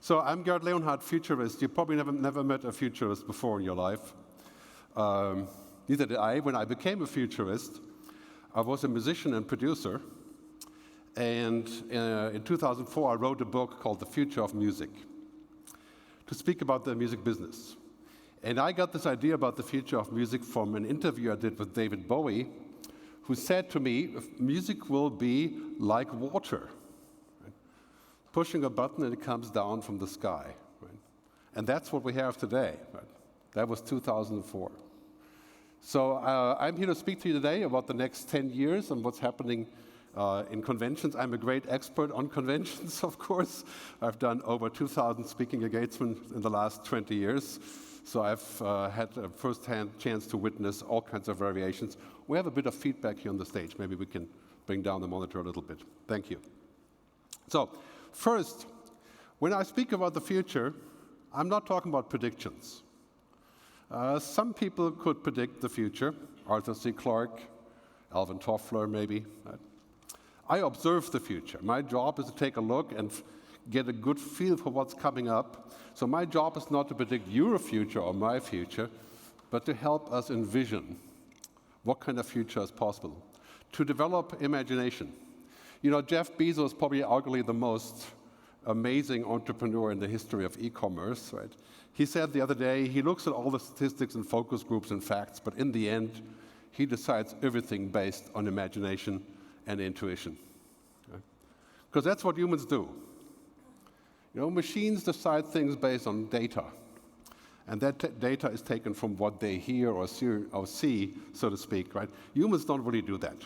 So I'm Gerd Leonhard, futurist. You probably never met a futurist before in your life. Neither did I. When I became a futurist, I was a musician and producer. And in 2004, I wrote a book called The Future of Music to speak about the music business. And I got this idea about the future of music from an interview I did with David Bowie, who said to me, music will be like water. Pushing a button and it comes down from the sky. Right? And that's what we have today. Right? That was 2004. So I'm here to speak to you today about the next 10 years and what's happening in conventions. I'm a great expert on conventions, of course. I've done over 2,000 speaking engagements in the last 20 years. So I've had a first-hand chance to witness all kinds of variations. We have a bit of feedback here on the stage. Maybe we can bring down the monitor a little bit. Thank you. So, first, when I speak about the future, I'm not talking about predictions. Some people could predict the future, Arthur C. Clarke, Alvin Toffler maybe. I observe the future. My job is to take a look and get a good feel for what's coming up. So my job is not to predict your future or my future, but to help us envision what kind of future is possible, to develop imagination. You know, Jeff Bezos is probably arguably the most amazing entrepreneur in the history of e-commerce, right? He said the other day, he looks at all the statistics and focus groups and facts, but in the end, he decides everything based on imagination and intuition. Because that's what humans do. You know, machines decide things based on data. And that data is taken from what they hear or see, so to speak, right? Humans don't really do that.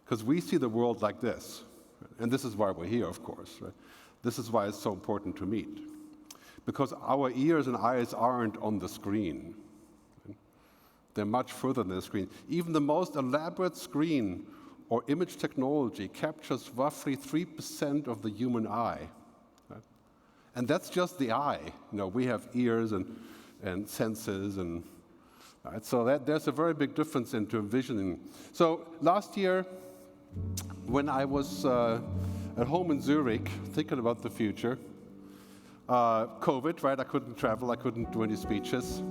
Because we see the world like this. And this is why we're here, of course. Right? This is why it's so important to meet. Because our ears and eyes aren't on the screen. Right? They're much further than the screen. Even the most elaborate screen or image technology captures roughly 3% of the human eye. Right? And that's just the eye. You know, we have ears and senses and right? So there's a very big difference into envisioning. So last year, when I was at home in Zurich, thinking about the future, COVID, right? I couldn't travel, I couldn't do any speeches.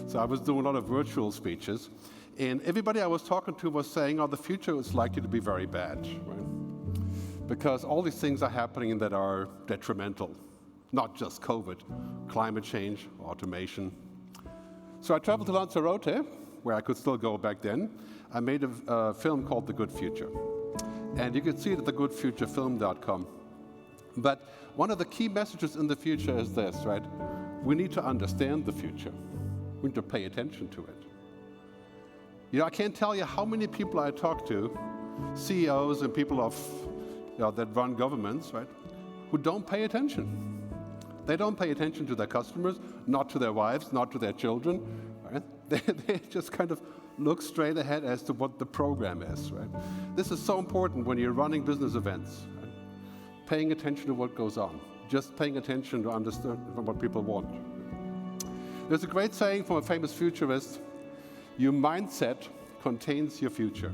So I was doing a lot of virtual speeches. And everybody I was talking to was saying, oh, the future is likely to be very bad, right? Because all these things are happening that are detrimental. Not just COVID, climate change, automation. So I traveled to Lanzarote, where I could still go back then. I made a film called The Good Future. And you can see it at thegoodfuturefilm.com. But one of the key messages in the future is this, right? We need to understand the future. We need to pay attention to it. You know, I can't tell you how many people I talk to, CEOs and people that run governments, right, who don't pay attention. They don't pay attention to their customers, not to their wives, not to their children. Right? They just kind of look straight ahead as to what the program is. Right? This is so important when you're running business events. Right? Paying attention to what goes on. Just paying attention to understand what people want. There's a great saying from a famous futurist, your mindset contains your future.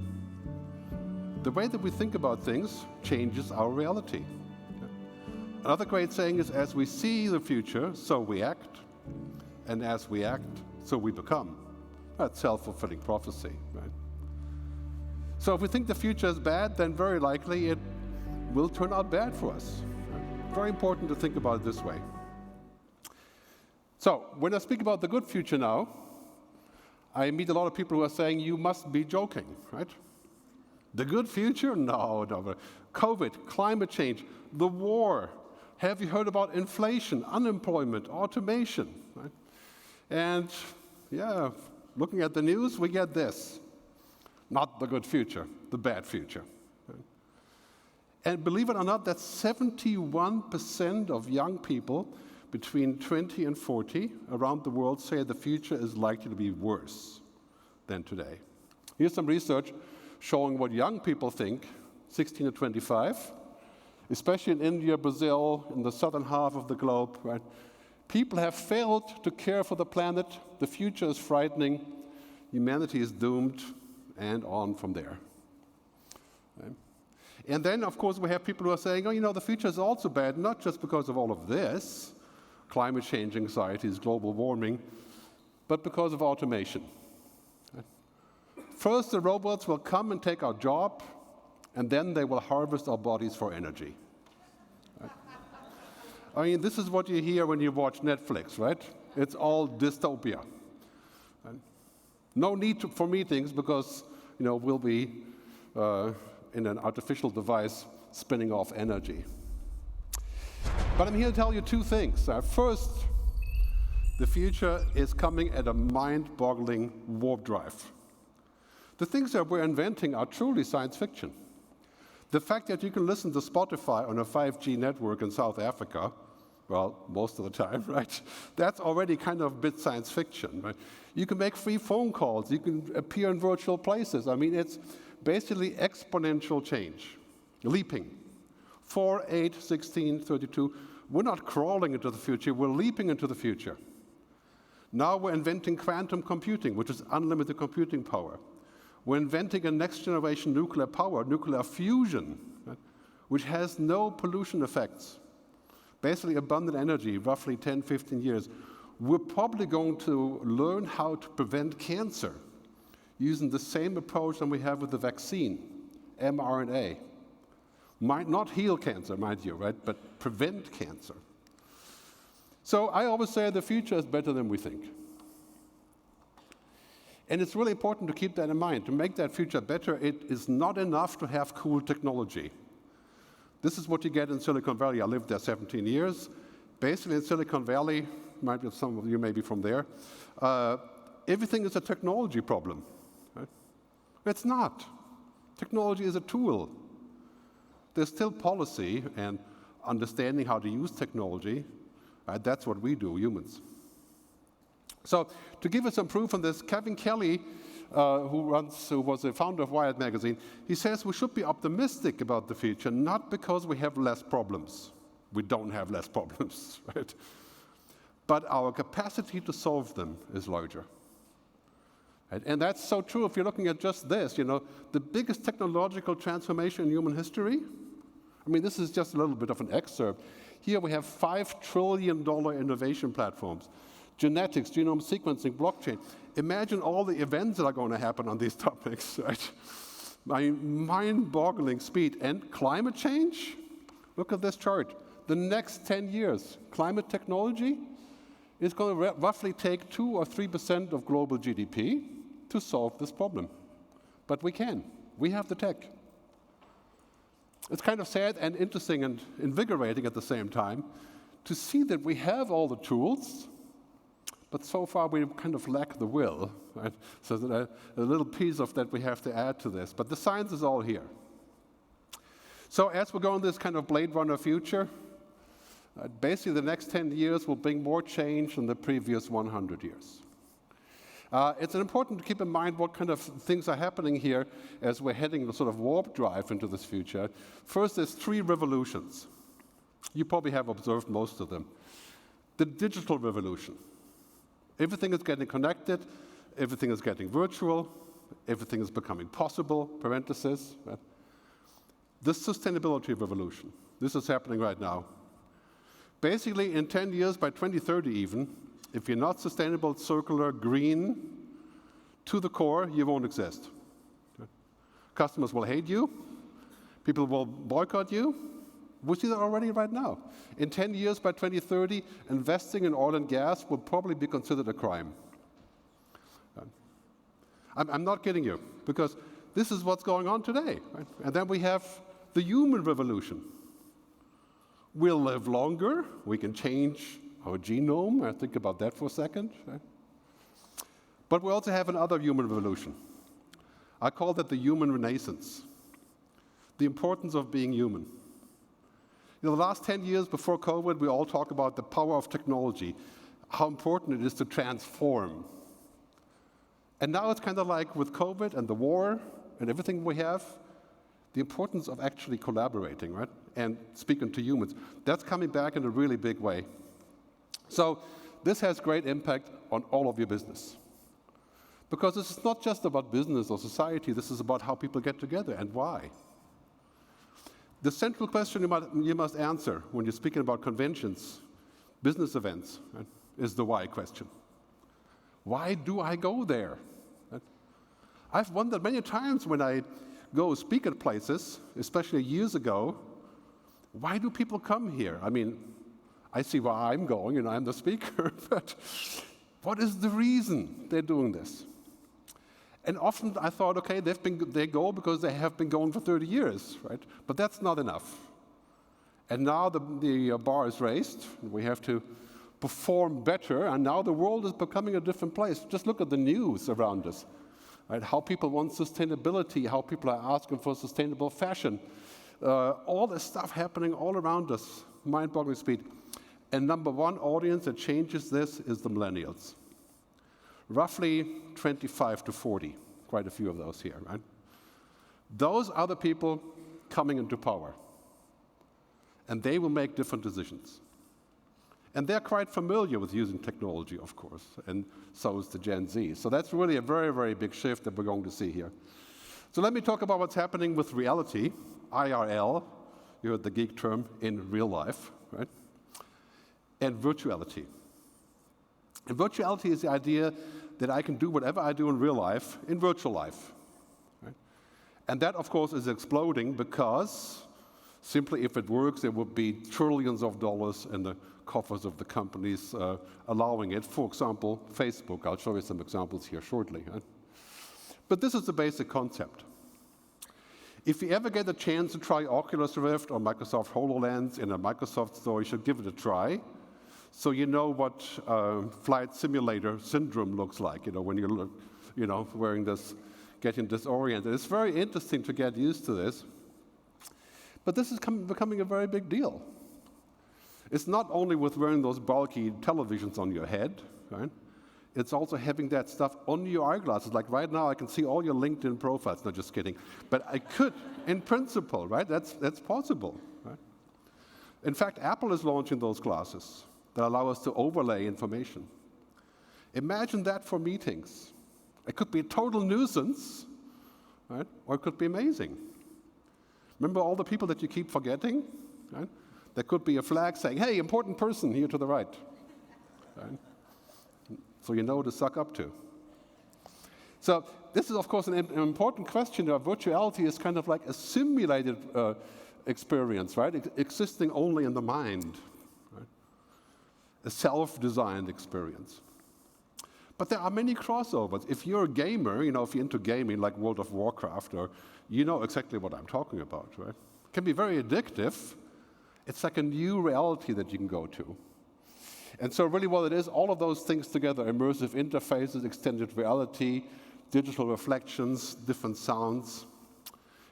The way that we think about things changes our reality. Another great saying is, as we see the future, so we act. And as we act, so we become. That's self-fulfilling prophecy, right? So if we think the future is bad, then very likely it will turn out bad for us. Right? Very important to think about it this way. So when I speak about the good future now, I meet a lot of people who are saying, you must be joking, right? The good future? No. COVID, climate change, the war. Have you heard about inflation, unemployment, automation? Right? And yeah, looking at the news, we get this. Not the good future, the bad future. Right? And believe it or not, that's 71% of young people between 20 and 40 around the world say the future is likely to be worse than today. Here's some research showing what young people think, 16 to 25, especially in India, Brazil, in the southern half of the globe, right? People have failed to care for the planet. The future is frightening. Humanity is doomed, and on from there. Right? And then, of course, we have people who are saying, oh, you know, the future is also bad, not just because of all of this, climate change anxieties, global warming, but because of automation. First, the robots will come and take our job, and then they will harvest our bodies for energy. I mean, this is what you hear when you watch Netflix, right? It's all dystopia. No need for meetings because, you know, we'll be in an artificial device spinning off energy. But I'm here to tell you two things. First, the future is coming at a mind-boggling warp drive. The things that we're inventing are truly science fiction. The fact that you can listen to Spotify on a 5G network in South Africa, well, most of the time, right? That's already kind of a bit science fiction, right? You can make free phone calls. You can appear in virtual places. I mean, it's basically exponential change, leaping. 4, 8, 16, 32. We're not crawling into the future. We're leaping into the future. Now we're inventing quantum computing, which is unlimited computing power. We're inventing a next-generation nuclear power, nuclear fusion, right, which has no pollution effects. Basically abundant energy, roughly 10, 15 years. We're probably going to learn how to prevent cancer using the same approach that we have with the vaccine, mRNA. Might not heal cancer, mind you, right, but prevent cancer. So I always say the future is better than we think. And it's really important to keep that in mind. To make that future better, it is not enough to have cool technology. This is what you get in Silicon Valley. I lived there 17 years. Basically in Silicon Valley, some of you may be from there, everything is a technology problem. Right? It's not. Technology is a tool. There's still policy and understanding how to use technology. Right? That's what we do, humans. So to give us some proof on this, Kevin Kelly, who was the founder of Wired magazine, he says we should be optimistic about the future, not because we have less problems. We don't have less problems, right? But our capacity to solve them is larger. Right? And that's so true if you're looking at just this, you know, the biggest technological transformation in human history. I mean, this is just a little bit of an excerpt. Here we have $5 trillion innovation platforms. Genetics, genome sequencing, blockchain. Imagine all the events that are going to happen on these topics, right? I mean, mind-boggling speed. And climate change? Look at this chart. The next 10 years, climate technology is going to roughly take 2 or 3% of global GDP to solve this problem. But we can. We have the tech. It's kind of sad and interesting and invigorating at the same time to see that we have all the tools, but so far we kind of lack the will, right? So that a little piece of that we have to add to this. But the science is all here. So as we go in this kind of Blade Runner future, basically the next 10 years will bring more change than the previous 100 years. It's important to keep in mind what kind of things are happening here as we're heading the sort of warp drive into this future. First, there's 3 revolutions. You probably have observed most of them. The digital revolution. Everything is getting connected, everything is getting virtual, everything is becoming possible, parenthesis. Right? The sustainability revolution. This is happening right now. Basically, in 10 years, by 2030 even, if you're not sustainable, circular, green, to the core, you won't exist. Okay? Customers will hate you. People will boycott you. We see that already right now. In 10 years, by 2030, investing in oil and gas will probably be considered a crime. I'm not kidding you, because this is what's going on today. Right? And then we have the human revolution. We'll live longer. We can change our genome. Think about that for a second. Right? But we also have another human revolution. I call that the human renaissance. The importance of being human. You know, the last 10 years before COVID, we all talk about the power of technology, how important it is to transform. And now it's kind of like with COVID and the war and everything we have, the importance of actually collaborating, right? And speaking to humans. That's coming back in a really big way. So this has great impact on all of your business. Because this is not just about business or society, this is about how people get together and why. The central question you must answer when you're speaking about conventions, business events, right, is the why question. Why do I go there? Right? I've wondered many times when I go speak at places, especially years ago, why do people come here? I mean, I see why I'm going, and I'm the speaker, but what is the reason they're doing this? And often I thought, okay, they go because they have been going for 30 years, right? But that's not enough. And now the bar is raised. We have to perform better, and now the world is becoming a different place. Just look at the news around us, right? How people want sustainability, how people are asking for sustainable fashion. All this stuff happening all around us, mind-boggling speed. And number one audience that changes this is the millennials. Roughly 25 to 40, quite a few of those here, right? Those are the people coming into power. And they will make different decisions. And they're quite familiar with using technology, of course, and so is the Gen Z. So that's really a very, very big shift that we're going to see here. So let me talk about what's happening with reality, IRL, you heard the geek term, in real life, right? And virtuality. And virtuality is the idea that I can do whatever I do in real life in virtual life. Right? And that, of course, is exploding because simply if it works, there would be trillions of dollars in the coffers of the companies allowing it. For example, Facebook. I'll show you some examples here shortly. Right? But this is the basic concept. If you ever get a chance to try Oculus Rift or Microsoft HoloLens in a Microsoft store, you should give it a try. So you know what flight simulator syndrome looks like, when you're, wearing this, getting disoriented. It's very interesting to get used to this. But this is becoming a very big deal. It's not only with wearing those bulky televisions on your head, right? It's also having that stuff on your eyeglasses. Like right now, I can see all your LinkedIn profiles. No, just kidding. But I could, in principle, right? That's possible, right? In fact, Apple is launching those glasses that allow us to overlay information. Imagine that for meetings. It could be a total nuisance, right? Or it could be amazing. Remember all the people that you keep forgetting? Right? There could be a flag saying, hey, important person here to the right. Right? So you know to suck up to. So this is, of course, an important question. Virtuality is kind of like a simulated experience, right? Existing only in the mind. A self-designed experience. But there are many crossovers. If you're a gamer, if you're into gaming like World of Warcraft, or you know exactly what I'm talking about, right? It can be very addictive. It's like a new reality that you can go to. And so really what it is, all of those things together, immersive interfaces, extended reality, digital reflections, different sounds.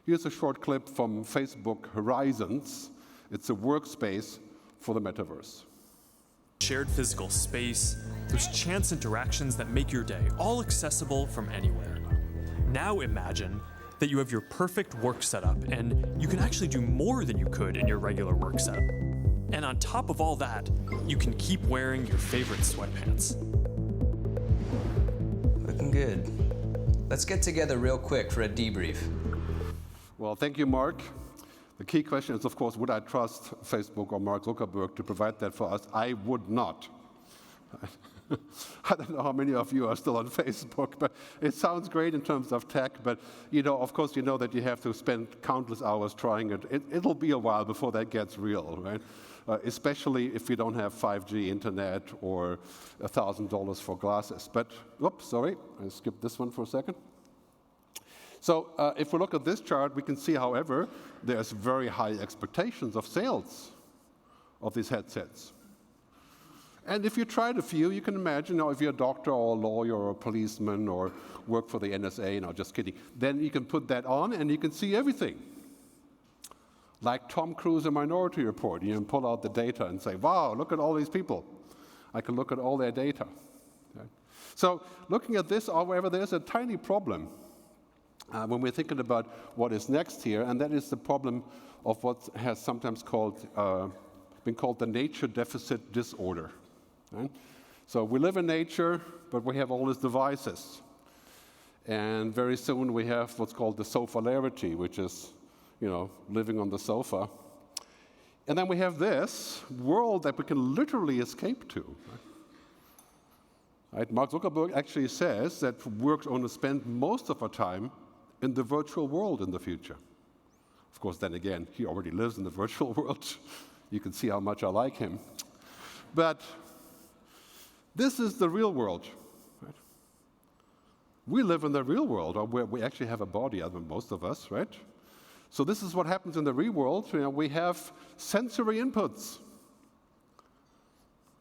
Here's a short clip from Facebook Horizons. It's a workspace for the metaverse. Shared physical space, those chance interactions that make your day, all accessible from anywhere. Now imagine that you have your perfect work setup and you can actually do more than you could in your regular work setup. And on top of all that, you can keep wearing your favorite sweatpants. Looking good. Let's get together real quick for a debrief. Well, thank you, Mark. The key question is, of course, would I trust Facebook or Mark Zuckerberg to provide that for us? I would not. I don't know how many of you are still on Facebook, but it sounds great in terms of tech, but of course, you know that you have to spend countless hours trying it. It'll be a while before that gets real, right? Especially if you don't have 5G internet or $1,000 for glasses. But, oops, sorry, I skipped this one for a second. So if we look at this chart, we can see, however, there's very high expectations of sales of these headsets. And if you tried a few, you can imagine, if you're a doctor or a lawyer or a policeman or work for the NSA, no, just kidding, then you can put that on and you can see everything. Like Tom Cruise in Minority Report, you can pull out the data and say, wow, look at all these people. I can look at all their data. Okay. So looking at this, however, there's a tiny problem. When we're thinking about what is next here, and that is the problem of what has sometimes been called the nature deficit disorder. Right? So we live in nature, but we have all these devices. And very soon we have what's called the sofalarity, which is, living on the sofa. And then we have this world that we can literally escape to. Right? Mark Zuckerberg actually says that we're going to spend most of our time in the virtual world in the future. Of course, then again, he already lives in the virtual world. You can see how much I like him. But this is the real world. Right? We live in the real world, or where we actually have a body, most of us, right? So this is what happens in the real world. We have sensory inputs.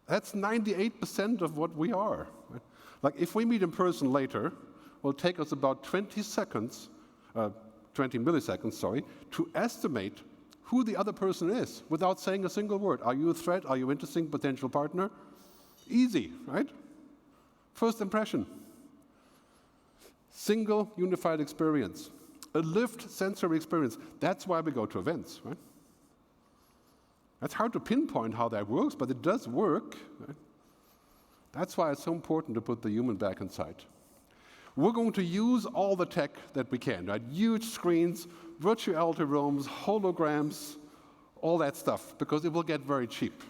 That's 98% of what we are. Right? Like if we meet in person later, it will take us about 20 milliseconds, to estimate who the other person is without saying a single word. Are you a threat? Are you an interesting potential partner? Easy, right? First impression. Single unified experience. A lived sensory experience. That's why we go to events, right? That's hard to pinpoint how that works, but it does work. Right? That's why it's so important to put the human back inside. We're going to use all the tech that we can, right? Huge screens, virtuality rooms, holograms, all that stuff, because it will get very cheap.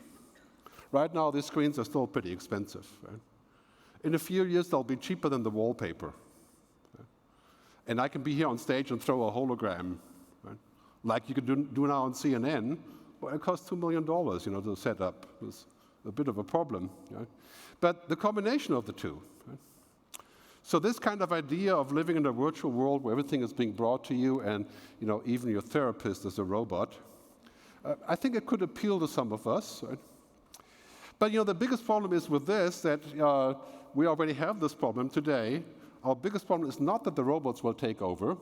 Right now, these screens are still pretty expensive. Right? In a few years, they'll be cheaper than the wallpaper. Right? And I can be here on stage and throw a hologram, right? Like you can do now on CNN. Well, it costs $2 million, to set up. It's a bit of a problem. Right? But the combination of the two. Right? So this kind of idea of living in a virtual world where everything is being brought to you, and even your therapist is a robot, I think it could appeal to some of us. Right? But the biggest problem is with this that we already have this problem today. Our biggest problem is not that the robots will take over,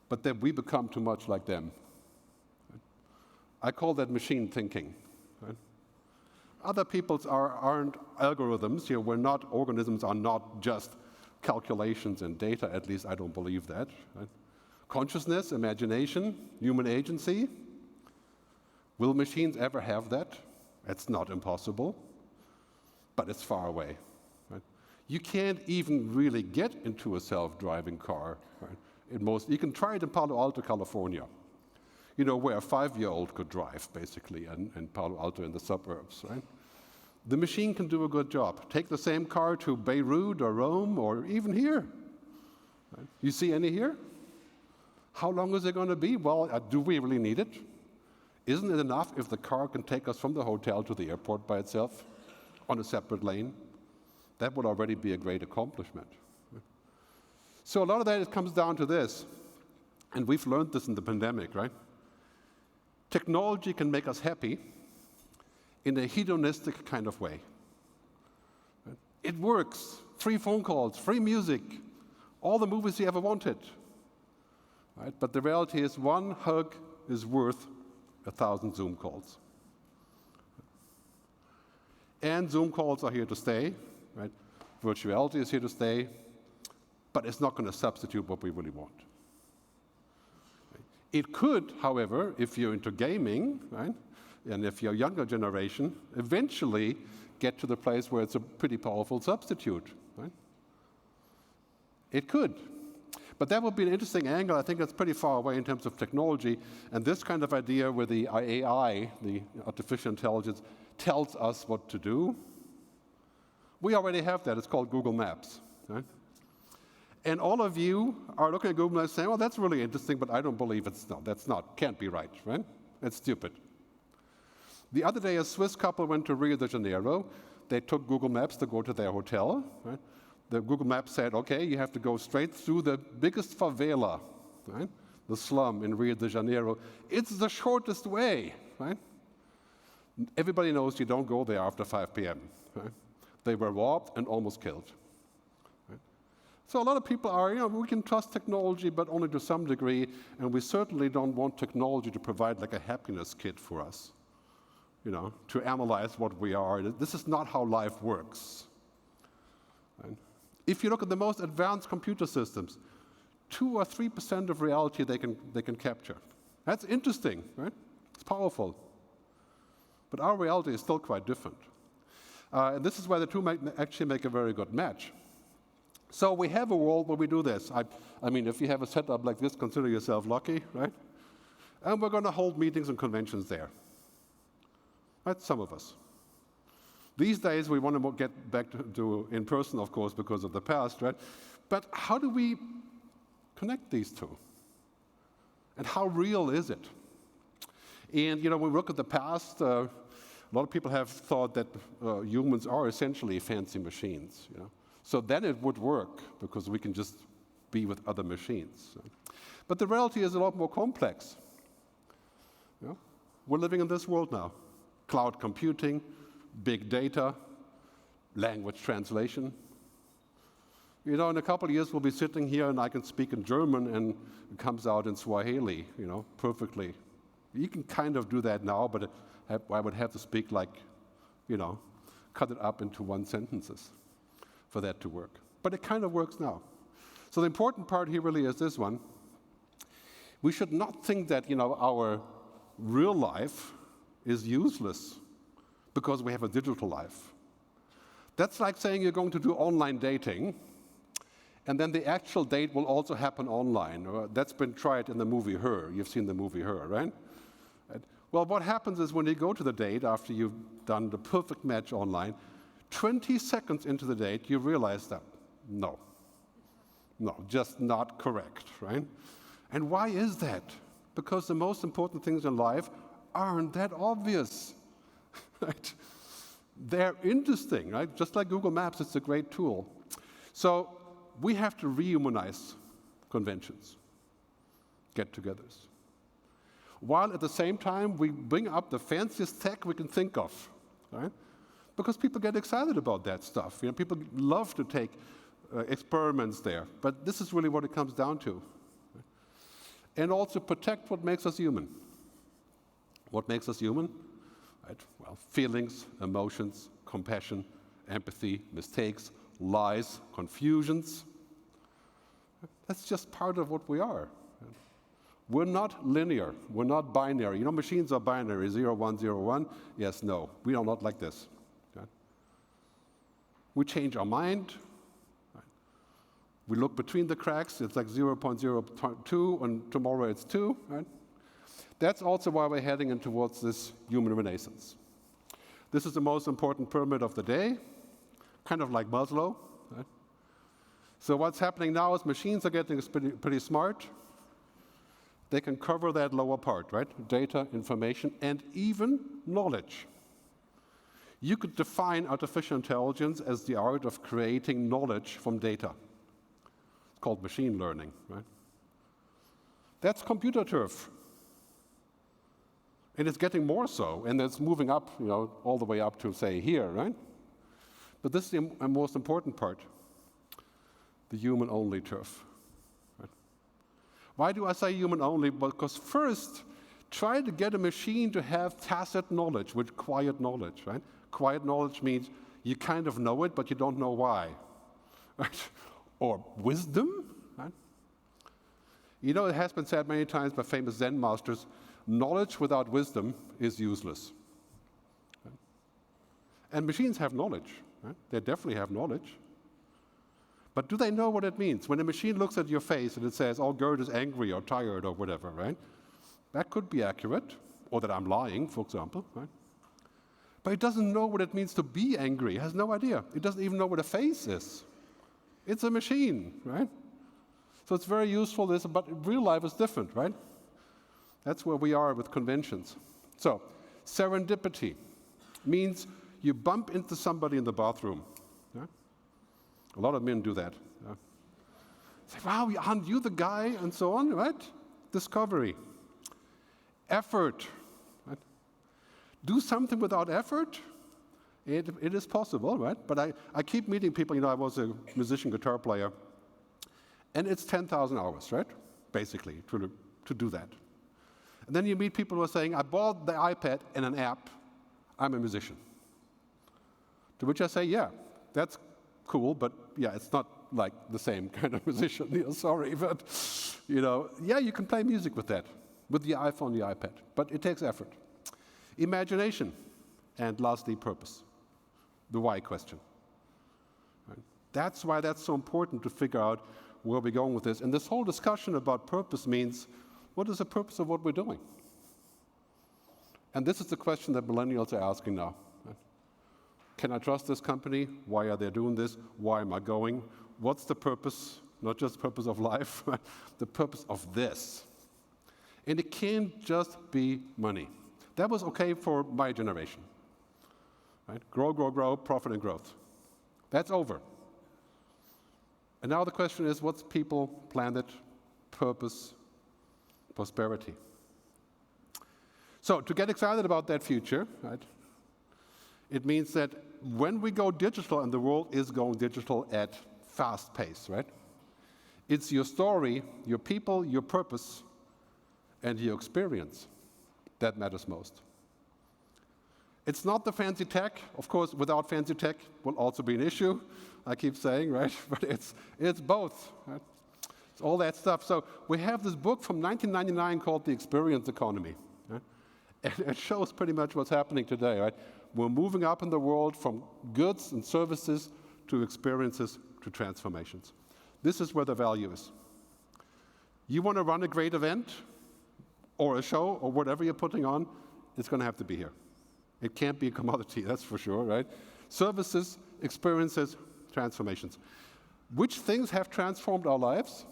but that we become too much like them. Right? I call that machine thinking. Right? Other people's aren't algorithms. Organisms are not just calculations and data. At least I don't believe that. Right? Consciousness, imagination, human agency. Will machines ever have that? It's not impossible, but it's far away. Right? You can't even really get into a self-driving car. Right? You can try it in Palo Alto, California, where a 5-year-old could drive, basically, in Palo Alto in the suburbs. Right? The machine can do a good job. Take the same car to Beirut or Rome or even here. Right? You see any here? How long is it going to be? Well, do we really need it? Isn't it enough if the car can take us from the hotel to the airport by itself on a separate lane? That would already be a great accomplishment. So a lot of that comes down to this, and we've learned this in the pandemic, right? Technology can make us happy in a hedonistic kind of way. Right? It works. Free phone calls, free music, all the movies you ever wanted. Right? But the reality is one hug is worth 1,000 Zoom calls. And Zoom calls are here to stay. Right? Virtuality is here to stay, but it's not going to substitute what we really want. Right? It could, however, if you're into gaming, right, and if you're a younger generation, eventually get to the place where it's a pretty powerful substitute. Right? It could. But that would be an interesting angle. I think that's pretty far away in terms of technology. And this kind of idea where the AI, the artificial intelligence, tells us what to do, we already have that. It's called Google Maps. Right? And all of you are looking at Google Maps saying, well, that's really interesting, but I don't believe can't be right, right? It's stupid. The other day, a Swiss couple went to Rio de Janeiro. They took Google Maps to go to their hotel. Right? The Google Maps said, okay, you have to go straight through the biggest favela, right? The slum in Rio de Janeiro. It's the shortest way, right? Everybody knows you don't go there after 5 p.m. Right? They were robbed and almost killed. Right? So a lot of people are, we can trust technology, but only to some degree, and we certainly don't want technology to provide like a happiness kit for us, to analyze what we are. This is not how life works. Right? If you look at the most advanced computer systems, 2 or 3% of reality they can capture. That's interesting, right? It's powerful. But our reality is still quite different. And this is why the two actually make a very good match. So we have a world where we do this. I mean, if you have a setup like this, consider yourself lucky, right? And we're going to hold meetings and conventions there. That's some of us. These days, we want to get back to in person, of course, because of the past, right? But how do we connect these two? And how real is it? And, when we look at the past, a lot of people have thought that humans are essentially fancy machines, So then it would work, because we can just be with other machines. But the reality is a lot more complex. We're living in this world now. Cloud computing, big data, language translation. In a couple of years, we'll be sitting here and I can speak in German and it comes out in Swahili, perfectly. You can kind of do that now, but I would have to speak cut it up into one sentences for that to work. But it kind of works now. So the important part here really is this one. We should not think that, our real life is useless because we have a digital life. That's like saying you're going to do online dating, and then the actual date will also happen online. That's been tried in the movie Her. You've seen the movie Her, right? Well, what happens is when you go to the date after you've done the perfect match online, 20 seconds into the date, you realize that, no, just not correct, right? And why is that? Because the most important things in life aren't that obvious, right? They're interesting, right? Just like Google Maps, it's a great tool. So we have to rehumanize conventions, get-togethers, while at the same time we bring up the fanciest tech we can think of, right? Because people get excited about that stuff. People love to take experiments there, but this is really what it comes down to. And also protect what makes us human. What makes us human? Right? Well, feelings, emotions, compassion, empathy, mistakes, lies, confusions. That's just part of what we are. We're not linear. We're not binary. Machines are binary, 0, 1, 0, 1. Yes, no. We are not like this. Okay? We change our mind. Right? We look between the cracks. It's like 0.02, and tomorrow it's 2. Right? That's also why we're heading in towards this human renaissance. This is the most important pyramid of the day, kind of like Maslow. Right? So what's happening now is machines are getting pretty smart. They can cover that lower part, right? Data, information, and even knowledge. You could define artificial intelligence as the art of creating knowledge from data. It's called machine learning, right? That's computer turf. And it's getting more so, and it's moving up, all the way up to, say, here, right? But this is the most important part, the human-only turf. Right? Why do I say human-only? Because first, try to get a machine to have tacit knowledge with quiet knowledge, right? Quiet knowledge means you kind of know it, but you don't know why. Right? Or wisdom, right? It has been said many times by famous Zen masters, knowledge without wisdom is useless. Right? And machines have knowledge. Right? They definitely have knowledge. But do they know what it means? When a machine looks at your face and it says, oh, Gerd is angry or tired or whatever, right? That could be accurate, or that I'm lying, for example, right? But it doesn't know what it means to be angry. It has no idea. It doesn't even know what a face is. It's a machine, right? So it's very useful, but real life is different, right? That's where we are with conventions. So serendipity means you bump into somebody in the bathroom. Yeah? A lot of men do that. Yeah? Say, wow, aren't you the guy? And so on, right? Discovery. Effort. Right? Do something without effort. It is possible, right? But I keep meeting people. I was a musician, guitar player. And it's 10,000 hours, right? Basically, to do that. And then you meet people who are saying, I bought the iPad and an app. I'm a musician. To which I say, yeah, that's cool, but yeah, it's not like the same kind of musician. Sorry, but yeah, you can play music with that, with the iPhone, the iPad, but it takes effort. Imagination, and lastly, purpose, the why question. Right? That's why that's so important to figure out where we're going with this. And this whole discussion about purpose means what is the purpose of what we're doing? And this is the question that millennials are asking now. Can I trust this company? Why are they doing this? Why am I going? What's the purpose? Not just the purpose of life, the purpose of this. And it can't just be money. That was okay for my generation. Right? Grow, grow, grow, profit and growth. That's over. And now the question is, what's people, planet, purpose, prosperity? So to get excited about that future, right, it means that when we go digital, and the world is going digital at fast pace, right? It's your story, your people, your purpose, and your experience that matters most. It's not the fancy tech. Of course, without fancy tech will also be an issue, I keep saying, right? But it's both, right? It's all that stuff. So we have this book from 1999 called The Experience Economy. Right? And it shows pretty much what's happening today, right? We're moving up in the world from goods and services to experiences to transformations. This is where the value is. You want to run a great event or a show or whatever you're putting on, it's going to have to be here. It can't be a commodity, that's for sure, right? Services, experiences, transformations. Which things have transformed our lives?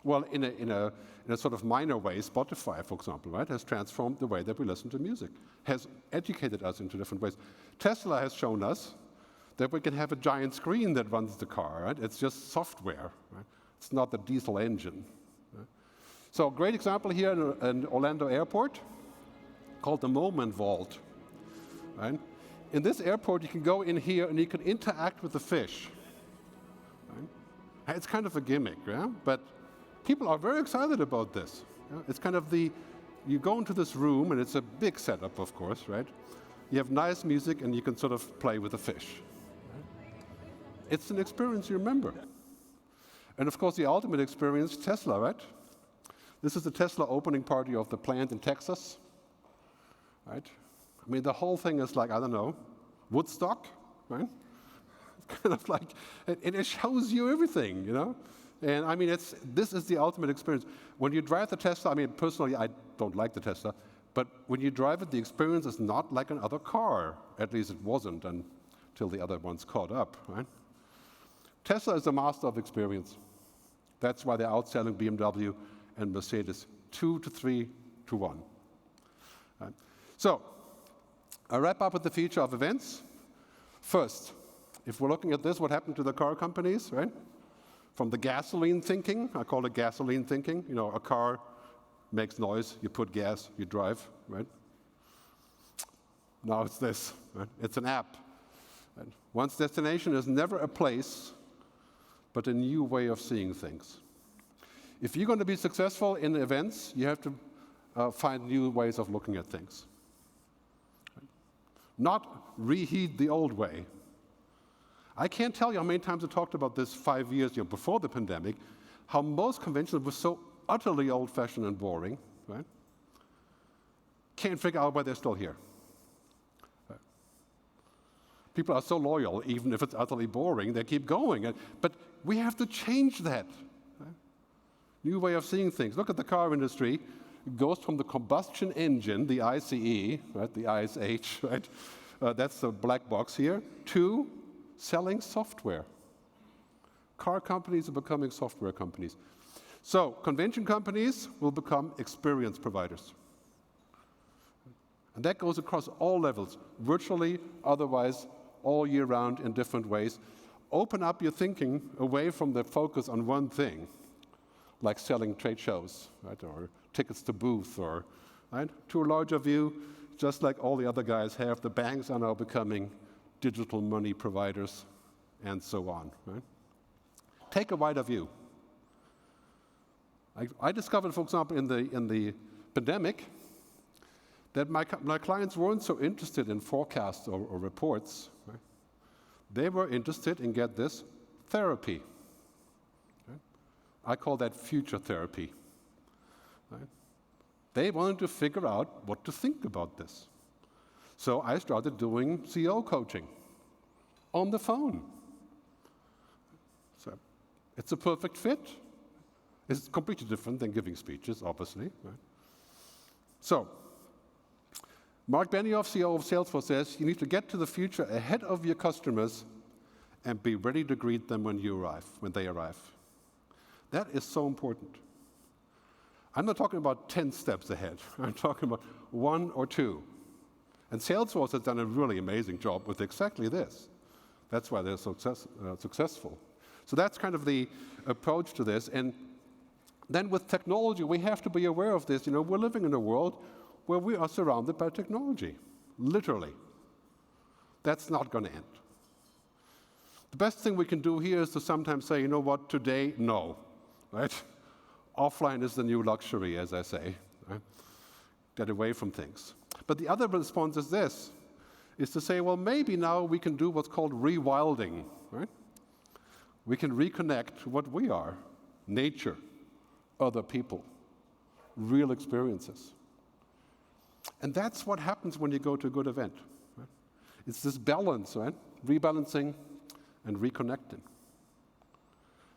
Well, in a sort of minor way, Spotify, for example, right, has transformed the way that we listen to music, has educated us into different ways. Tesla has shown us that we can have a giant screen that runs the car, right? It's just software, right? It's not the diesel engine. Right? So a great example here in Orlando Airport called the Moment Vault. Right? In this airport, you can go in here and you can interact with the fish. Right? It's kind of a gimmick, yeah? But people are very excited about this. Yeah? It's kind of you go into this room, and it's a big setup, of course, right? You have nice music, and you can sort of play with the fish. Right? It's an experience you remember. And of course, the ultimate experience, Tesla, right? This is the Tesla opening party of the plant in Texas, right? I mean, the whole thing is like, I don't know, Woodstock, right? It's kind of like, and it shows you everything, you know? And I mean, this is the ultimate experience. When you drive the Tesla, I mean, personally, I don't like the Tesla, but when you drive it, the experience is not like another car. At least it wasn't until the other ones caught up, right? Tesla is the master of experience. That's why they're outselling BMW and Mercedes 2 to 3 to 1. Right? So, I wrap up with the future of events. First, if we're looking at this, what happened to the car companies, right? From the gasoline thinking, I call it gasoline thinking. You know, a car makes noise, you put gas, you drive, right? Now it's this, right? It's an app. Right? One's destination is never a place, but a new way of seeing things. If you're going to be successful in events, you have to find new ways of looking at things. Not reheat the old way. I can't tell you how many times I talked about this 5 years before the pandemic, how most conventions were so utterly old-fashioned and boring, right? Can't figure out why they're still here. Right? People are so loyal, even if it's utterly boring, they keep going. But we have to change that. Right? New way of seeing things. Look at the car industry. It goes from the combustion engine, the ICE, right, the ISH, right? That's the black box here, to selling software. Car companies are becoming software companies. So convention companies will become experience providers. And that goes across all levels, virtually, otherwise, all year round in different ways. Open up your thinking away from the focus on one thing, like selling trade shows, right, or tickets to booth, or right, to a larger view, just like all the other guys have, the banks are now becoming digital money providers, and so on. Right? Take a wider view. I discovered, for example, in the pandemic, that my clients weren't so interested in forecasts or reports. Right? They were interested in, get this, therapy. Right? I call that future therapy. Right? They wanted to figure out what to think about this. So I started doing CEO coaching on the phone. So it's a perfect fit. It's completely different than giving speeches, obviously. Right? So, Mark Benioff, CEO of Salesforce, says you need to get to the future ahead of your customers and be ready to greet them when they arrive. That is so important. I'm not talking about 10 steps ahead. I'm talking about 1 or 2. And Salesforce has done a really amazing job with exactly this. That's why they're successful. So that's kind of the approach to this. And then with technology, we have to be aware of this. We're living in a world where we are surrounded by technology, literally. That's not going to end. The best thing we can do here is to sometimes say, you know what, today, no, right? Offline is the new luxury, as I say. Right? Get away from things. But the other response is this, is to say, well, maybe now we can do what's called rewilding, right? We can reconnect what we are, nature, other people, real experiences. And that's what happens when you go to a good event. Right? It's this balance, right? Rebalancing and reconnecting.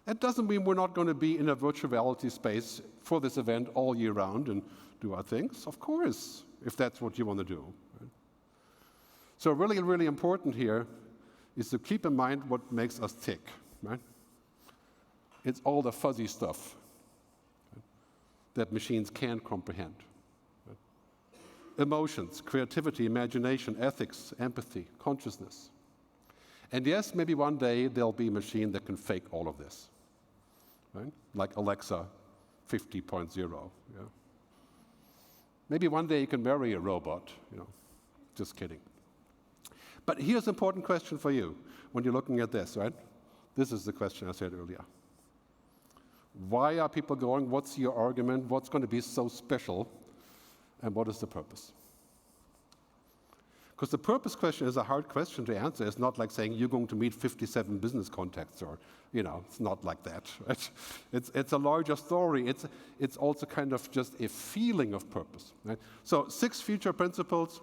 That doesn't mean we're not going to be in a virtual reality space for this event all year round and do our things. Of course, if that's what you want to do. Right? So really, really important here is to keep in mind what makes us tick. Right? It's all the fuzzy stuff that machines can't comprehend. Right? Emotions, creativity, imagination, ethics, empathy, consciousness. And yes, maybe one day there'll be a machine that can fake all of this, right? Like Alexa 50.0. Yeah? Maybe one day you can marry a robot, just kidding. But here's an important question for you when you're looking at this, right? This is the question I said earlier. Why are people going? What's your argument? What's going to be so special? And what is the purpose? Because the purpose question is a hard question to answer. It's not like saying you're going to meet 57 business contacts, or, it's not like that, right? It's a larger story. It's also kind of just a feeling of purpose, right? So 6 future principles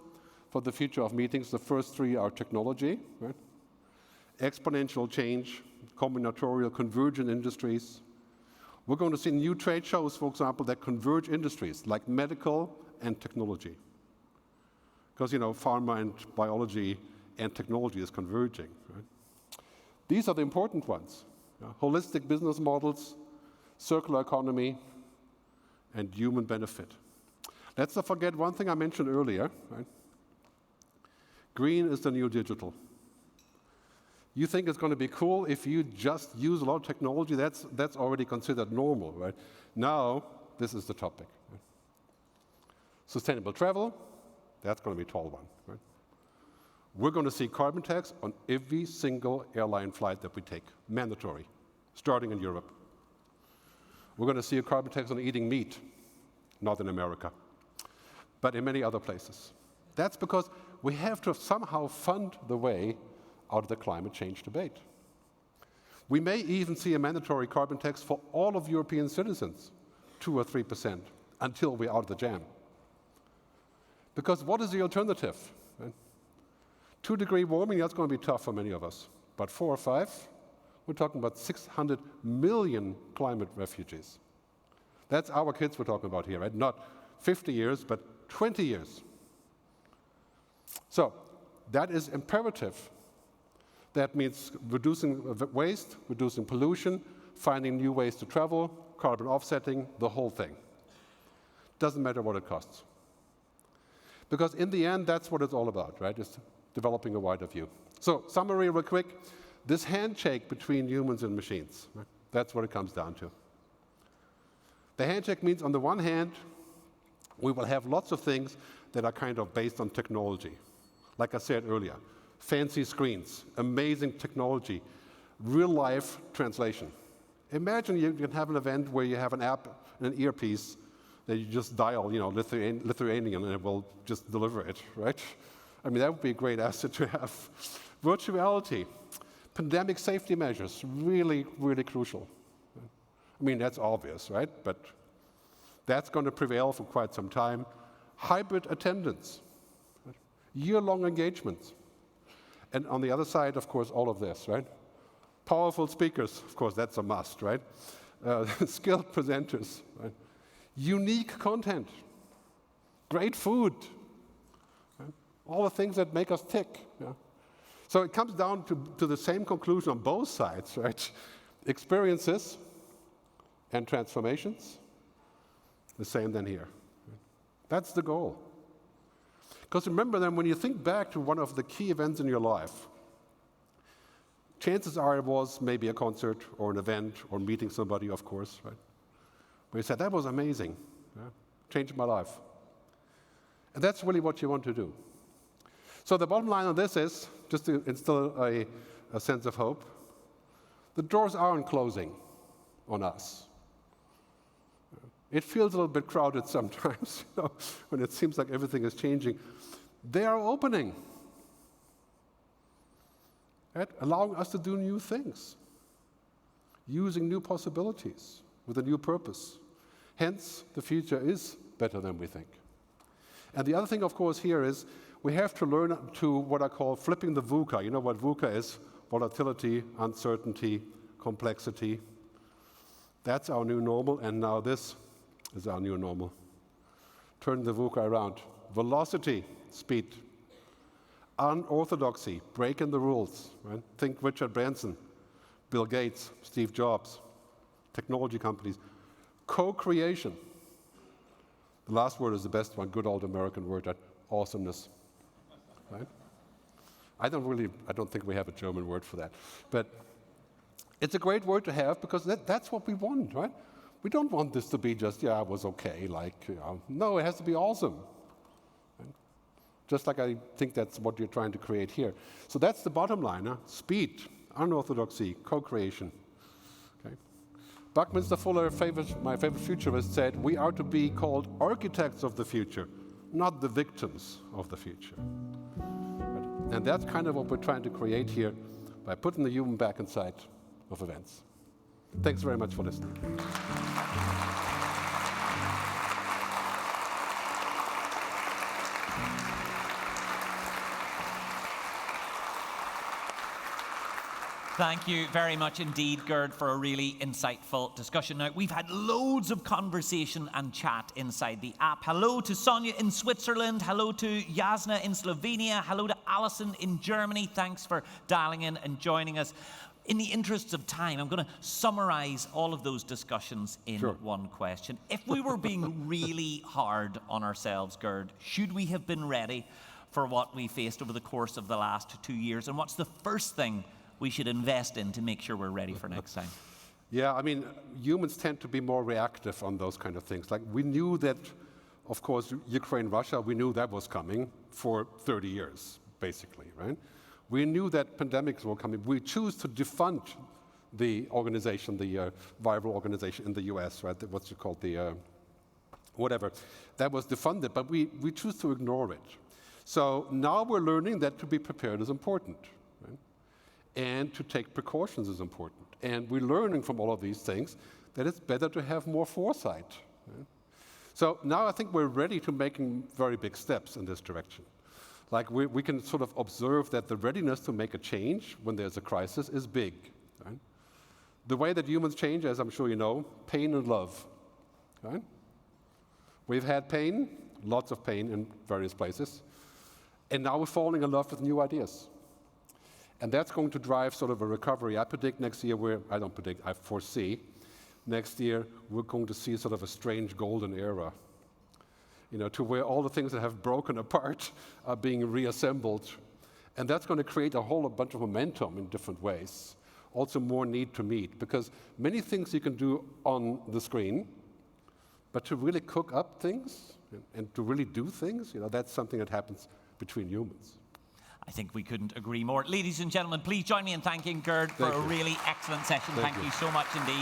for the future of meetings. The first 3 are technology, right? Exponential change, combinatorial, convergent industries. We're going to see new trade shows, for example, that converge industries like medical and technology. Because, pharma and biology and technology is converging. Right? These are the important ones. Holistic business models, circular economy, and human benefit. Let's not forget one thing I mentioned earlier. Right? Green is the new digital. You think it's going to be cool if you just use a lot of technology? That's already considered normal, right? Now, this is the topic. Right? Sustainable travel. That's going to be a tall one. Right? We're going to see carbon tax on every single airline flight that we take, mandatory, starting in Europe. We're going to see a carbon tax on eating meat, not in America, but in many other places. That's because we have to somehow fund the way out of the climate change debate. We may even see a mandatory carbon tax for all of European citizens, 2 or 3%, until we're out of the jam. Because what is the alternative? Right? 2-degree warming, that's going to be tough for many of us. But 4 or 5, we're talking about 600 million climate refugees. That's our kids we're talking about here, right? Not 50 years, but 20 years. So that is imperative. That means reducing waste, reducing pollution, finding new ways to travel, carbon offsetting, the whole thing. Doesn't matter what it costs. Because in the end, that's what it's all about, right? It's developing a wider view. So, summary real quick. This handshake between humans and machines, right? That's what it comes down to. The handshake means, on the one hand, we will have lots of things that are kind of based on technology. Like I said earlier, fancy screens, amazing technology, real-life translation. Imagine you can have an event where you have an app and an earpiece that you just dial, Lithuanian, and it will just deliver it, right? I mean, that would be a great asset to have. Virtuality, pandemic safety measures, really, really crucial. I mean, that's obvious, right? But that's going to prevail for quite some time. Hybrid attendance, right? Year-long engagements. And on the other side, of course, all of this, right? Powerful speakers, of course, that's a must, right? skilled presenters, right? Unique content, great food, right? All the things that make us tick. Yeah? So it comes down to the same conclusion on both sides, right? Experiences and transformations, the same then here. That's the goal. Because remember then, when you think back to one of the key events in your life, chances are it was maybe a concert or an event or meeting somebody, of course, right? Where you said, that was amazing, yeah? Changed my life. And that's really what you want to do. So the bottom line on this is, just to instill a sense of hope, the doors aren't closing on us. It feels a little bit crowded sometimes, you know, when it seems like everything is changing. They are opening, right? Allowing us to do new things, using new possibilities with a new purpose. Hence, the future is better than we think. And the other thing, of course, here is we have to learn to what I call flipping the VUCA. You know what VUCA is? Volatility, uncertainty, complexity. That's our new normal, and now this is our new normal. Turn the VUCA around. Velocity, speed. Unorthodoxy, breaking the rules. Right? Think Richard Branson, Bill Gates, Steve Jobs, technology companies. Co-creation. The last word is the best one, good old American word, that awesomeness. Right? I don't think we have a German word for that. But it's a great word to have because that's what we want, right? We don't want this to be just, yeah, it was okay, like, you know. No, it has to be awesome. Right? Just like I think that's what you're trying to create here. So that's the bottom line, huh? Speed, unorthodoxy, co-creation. Okay. Buckminster Fuller, my favorite futurist, said, we are to be called architects of the future, not the victims of the future. Right? And that's kind of what we're trying to create here by putting the human back inside of events. Thanks very much for listening. Thank you very much indeed, Gerd, for a really insightful discussion. Now, we've had loads of conversation and chat inside the app. Hello to Sonia in Switzerland. Hello to Jasna in Slovenia. Hello to Alison in Germany. Thanks for dialing in and joining us. In the interests of time, I'm going to summarize all of those discussions in one question. If we were being really hard on ourselves, Gerd, should we have been ready for what we faced over the course of the last 2 years? And what's the first thing we should invest in to make sure we're ready for next time? Yeah, I mean, humans tend to be more reactive on those kind of things. Like, we knew that, of course, Ukraine, Russia, we knew that was coming for 30 years, basically, right? We knew that pandemics were coming. We choose to defund the organization, the viral organization in the US, right? What's it called? The whatever. That was defunded, but we choose to ignore it. So now we're learning that to be prepared is important, right? And to take precautions is important. And we're learning from all of these things that it's better to have more foresight. Right? So now I think we're ready to making very big steps in this direction. Like, we can sort of observe that the readiness to make a change when there's a crisis is big. Right? The way that humans change, as I'm sure you know, pain and love. Right? We've had pain, lots of pain in various places, and now we're falling in love with new ideas. And that's going to drive sort of a recovery. I predict next year, I foresee, next year we're going to see sort of a strange golden era. You know, to where all the things that have broken apart are being reassembled. And that's going to create a whole bunch of momentum in different ways. Also more need to meet, because many things you can do on the screen, but to really cook up things and to really do things, you know, that's something that happens between humans. I think we couldn't agree more. Ladies and gentlemen, please join me in thanking Gerd for a really excellent session. Thank you so much indeed.